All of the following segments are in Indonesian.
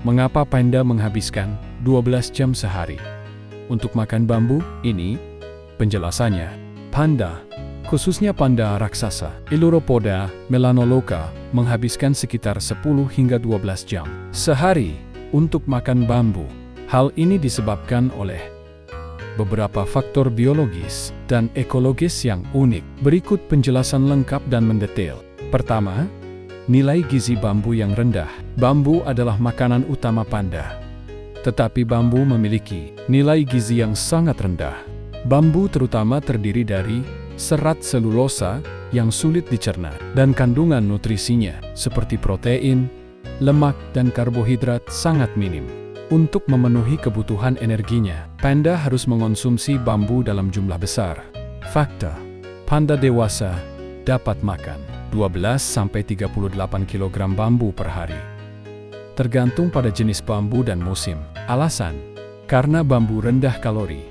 Mengapa panda menghabiskan 12 jam sehari untuk makan bambu? Ini penjelasannya. Panda, khususnya panda raksasa, Ailuropoda melanoloka, menghabiskan sekitar 10 hingga 12 jam sehari untuk makan bambu. Hal ini disebabkan oleh beberapa faktor biologis dan ekologis yang unik. Berikut penjelasan lengkap dan mendetail. Pertama, nilai gizi bambu yang rendah. Bambu adalah makanan utama panda, tetapi bambu memiliki nilai gizi yang sangat rendah. Bambu terutama terdiri dari serat selulosa yang sulit dicerna, dan kandungan nutrisinya seperti protein, lemak, dan karbohidrat sangat minim. Untuk memenuhi kebutuhan energinya, panda harus mengonsumsi bambu dalam jumlah besar. Fakta: panda dewasa dapat makan 12-38 kg bambu per hari, tergantung pada jenis bambu dan musim. Alasan: karena bambu rendah kalori,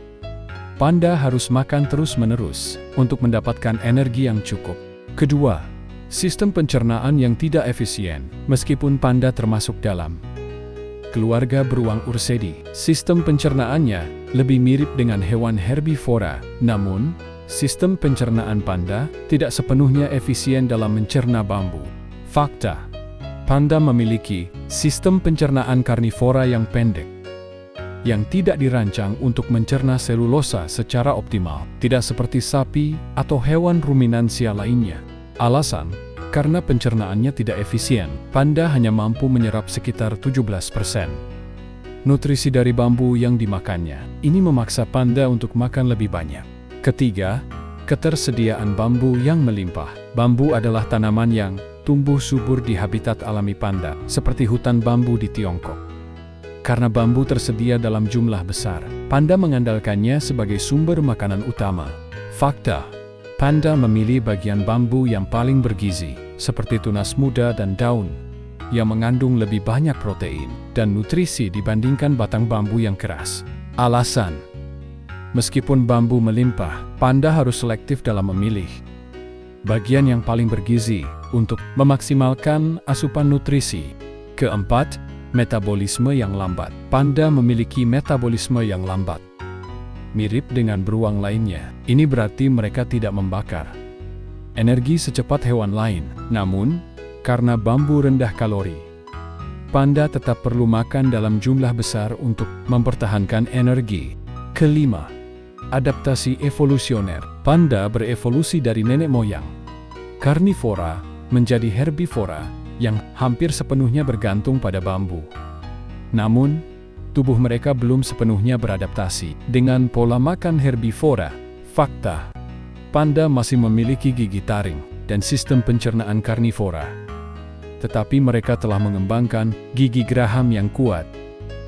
panda harus makan terus-menerus untuk mendapatkan energi yang cukup. Kedua, sistem pencernaan yang tidak efisien. Meskipun panda termasuk dalam keluarga beruang Ursidae, sistem pencernaannya lebih mirip dengan hewan herbivora. Namun, sistem pencernaan panda tidak sepenuhnya efisien dalam mencerna bambu. Fakta: panda memiliki sistem pencernaan karnivora yang pendek, yang tidak dirancang untuk mencerna selulosa secara optimal, tidak seperti sapi atau hewan ruminansia lainnya. Alasan: karena pencernaannya tidak efisien, panda hanya mampu menyerap sekitar 17% nutrisi dari bambu yang dimakannya. Ini memaksa panda untuk makan lebih banyak. Ketiga, ketersediaan bambu yang melimpah. Bambu adalah tanaman yang tumbuh subur di habitat alami panda, seperti hutan bambu di Tiongkok. Karena bambu tersedia dalam jumlah besar, panda mengandalkannya sebagai sumber makanan utama. Fakta: panda memilih bagian bambu yang paling bergizi, seperti tunas muda dan daun, yang mengandung lebih banyak protein dan nutrisi dibandingkan batang bambu yang keras. Alasan: meskipun bambu melimpah, panda harus selektif dalam memilih bagian yang paling bergizi untuk memaksimalkan asupan nutrisi. Keempat, metabolisme yang lambat. Panda memiliki metabolisme yang lambat, mirip dengan beruang lainnya. Ini berarti mereka tidak membakar energi secepat hewan lain. Namun, karena bambu rendah kalori, panda tetap perlu makan dalam jumlah besar untuk mempertahankan energi. Kelima, adaptasi evolusioner. Panda berevolusi dari nenek moyang karnivora menjadi herbivora yang hampir sepenuhnya bergantung pada bambu. Namun, tubuh mereka belum sepenuhnya beradaptasi dengan pola makan herbivora. Fakta: panda masih memiliki gigi taring dan sistem pencernaan karnivora, tetapi mereka telah mengembangkan gigi geraham yang kuat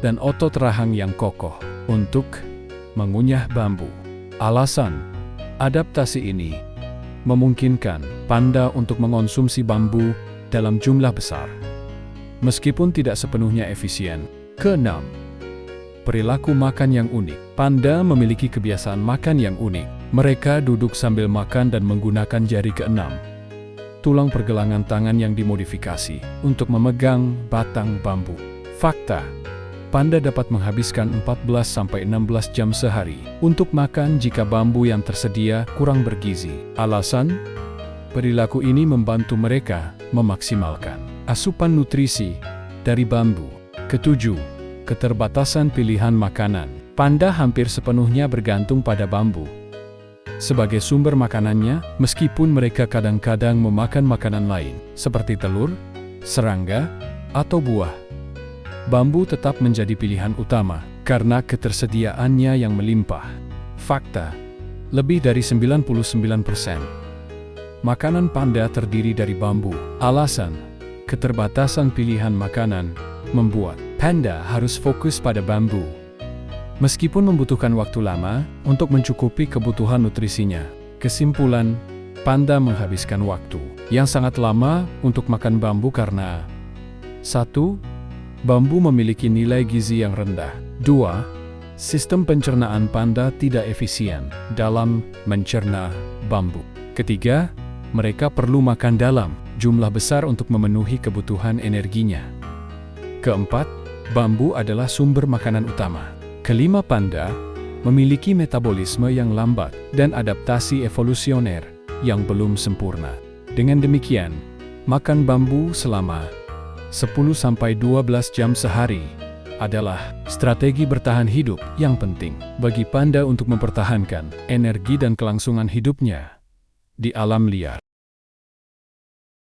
dan otot rahang yang kokoh untuk mengunyah bambu. Alasan: adaptasi ini memungkinkan panda untuk mengonsumsi bambu dalam jumlah besar, meskipun tidak sepenuhnya efisien. Keenam, perilaku makan yang unik. Panda memiliki kebiasaan makan yang unik. Mereka duduk sambil makan dan menggunakan jari keenam, tulang pergelangan tangan yang dimodifikasi untuk memegang batang bambu. Fakta: panda dapat menghabiskan 14-16 jam sehari untuk makan jika bambu yang tersedia kurang bergizi. Alasan: perilaku ini membantu mereka memaksimalkan asupan nutrisi dari bambu. Ketujuh, keterbatasan pilihan makanan. Panda hampir sepenuhnya bergantung pada bambu sebagai sumber makanannya, meskipun mereka kadang-kadang memakan makanan lain, seperti telur, serangga, atau buah. Bambu tetap menjadi pilihan utama, karena ketersediaannya yang melimpah. Fakta: lebih dari 99% makanan panda terdiri dari bambu. Alasan: keterbatasan pilihan makanan membuat panda harus fokus pada bambu, meskipun membutuhkan waktu lama untuk mencukupi kebutuhan nutrisinya. Kesimpulan: panda menghabiskan waktu yang sangat lama untuk makan bambu karena 1. Bambu memiliki nilai gizi yang rendah. 2. Sistem pencernaan panda tidak efisien dalam mencerna bambu. Ketiga, mereka perlu makan dalam jumlah besar untuk memenuhi kebutuhan energinya. Keempat, bambu adalah sumber makanan utama. Kelima, panda memiliki metabolisme yang lambat dan adaptasi evolusioner yang belum sempurna. Dengan demikian, makan bambu selama 10-12 jam sehari adalah strategi bertahan hidup yang penting bagi panda untuk mempertahankan energi dan kelangsungan hidupnya di alam liar.